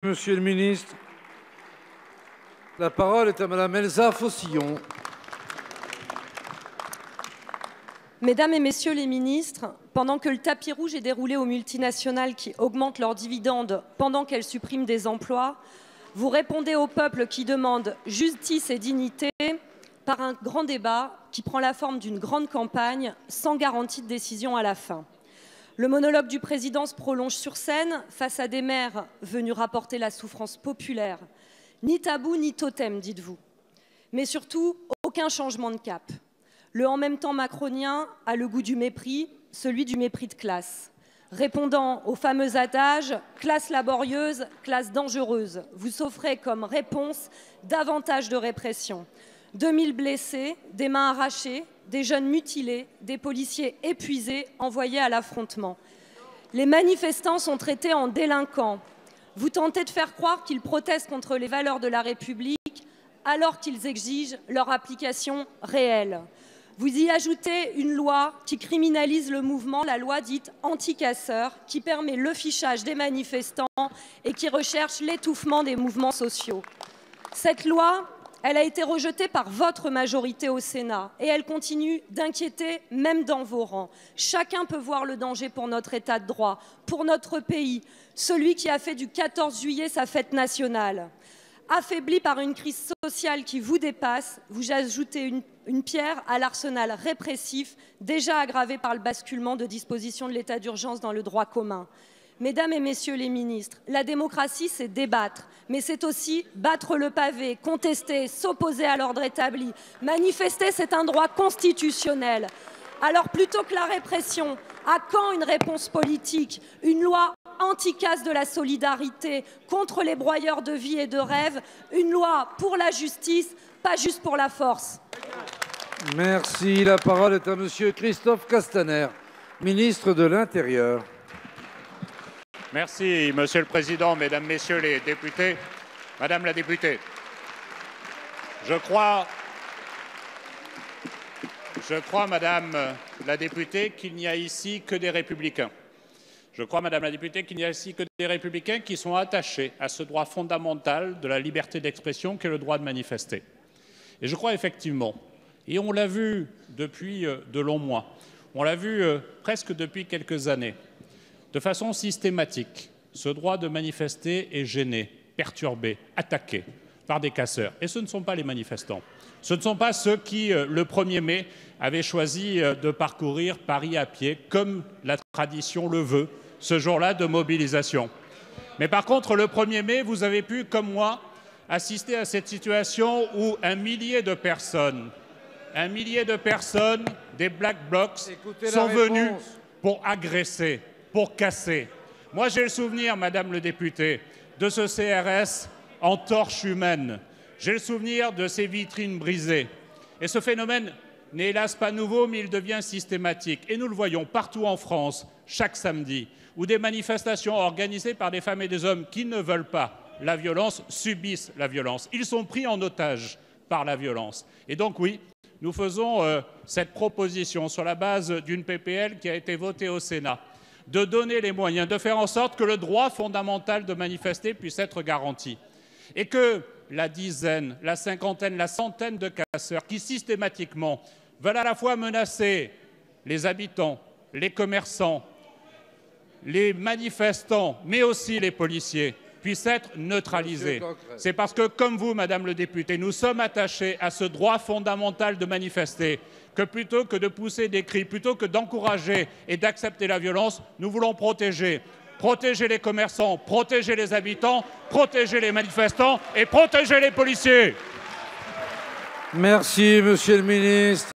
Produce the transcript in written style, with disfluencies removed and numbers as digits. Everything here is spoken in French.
Monsieur le ministre, la parole est à Madame Elsa Faucillon. Mesdames et Messieurs les ministres, pendant que le tapis rouge est déroulé aux multinationales qui augmentent leurs dividendes pendant qu'elles suppriment des emplois, vous répondez au peuple qui demande justice et dignité par un grand débat qui prend la forme d'une grande campagne sans garantie de décision à la fin. Le monologue du président se prolonge sur scène face à des maires venus rapporter la souffrance populaire. Ni tabou ni totem, dites-vous. Mais surtout, aucun changement de cap. Le en même temps macronien a le goût du mépris, celui du mépris de classe. Répondant au fameux adage « classe laborieuse, classe dangereuse », vous offrez comme réponse davantage de répression. 2000 blessés, des mains arrachées, des jeunes mutilés, des policiers épuisés envoyés à l'affrontement. Les manifestants sont traités en délinquants. Vous tentez de faire croire qu'ils protestent contre les valeurs de la République alors qu'ils exigent leur application réelle. Vous y ajoutez une loi qui criminalise le mouvement, la loi dite anti-casseurs, qui permet le fichage des manifestants et qui recherche l'étouffement des mouvements sociaux. Cette loi, elle a été rejetée par votre majorité au Sénat et elle continue d'inquiéter même dans vos rangs. Chacun peut voir le danger pour notre État de droit, pour notre pays, celui qui a fait du 14 juillet sa fête nationale. Affaibli par une crise sociale qui vous dépasse, vous ajoutez une pierre à l'arsenal répressif déjà aggravé par le basculement de dispositions de l'état d'urgence dans le droit commun. Mesdames et Messieurs les ministres, la démocratie, c'est débattre, mais c'est aussi battre le pavé, contester, s'opposer à l'ordre établi. Manifester, c'est un droit constitutionnel. Alors plutôt que la répression, à quand une réponse politique, une loi anti-casse de la solidarité contre les broyeurs de vie et de rêves, une loi pour la justice, pas juste pour la force. Merci. La parole est à Monsieur Christophe Castaner, ministre de l'Intérieur. Merci, Monsieur le Président, Mesdames, Messieurs les députés. Madame la députée, je crois, Madame la députée, qu'il n'y a ici que des républicains. Je crois, Madame la députée, qu'il n'y a ici que des républicains qui sont attachés à ce droit fondamental de la liberté d'expression qu'est le droit de manifester. Et je crois effectivement, et on l'a vu depuis de longs mois, on l'a vu presque depuis quelques années, de façon systématique, ce droit de manifester est gêné, perturbé, attaqué par des casseurs. Et ce ne sont pas les manifestants. Ce ne sont pas ceux qui, le 1er mai, avaient choisi de parcourir Paris à pied, comme la tradition le veut, ce jour-là de mobilisation. Mais par contre, le 1er mai, vous avez pu, comme moi, assister à cette situation où un millier de personnes, des Black Blocs, sont venus pour agresser, pour casser. Moi, j'ai le souvenir, Madame le député, de ce CRS en torche humaine. J'ai le souvenir de ces vitrines brisées. Et ce phénomène n'est hélas pas nouveau, mais il devient systématique. Et nous le voyons partout en France, chaque samedi, où des manifestations organisées par des femmes et des hommes qui ne veulent pas la violence subissent la violence. Ils sont pris en otage par la violence. Et donc oui, nous faisons cette proposition sur la base d'une PPL qui a été votée au Sénat, de donner les moyens, de faire en sorte que le droit fondamental de manifester puisse être garanti. Et que la dizaine, la cinquantaine, la centaine de casseurs qui systématiquement veulent à la fois menacer les habitants, les commerçants, les manifestants, mais aussi les policiers, puissent être neutralisés. C'est parce que, comme vous, Madame le député, nous sommes attachés à ce droit fondamental de manifester, que plutôt que de pousser des cris, plutôt que d'encourager et d'accepter la violence, nous voulons protéger. Protéger les commerçants, protéger les habitants, protéger les manifestants et protéger les policiers. Merci, Monsieur le ministre.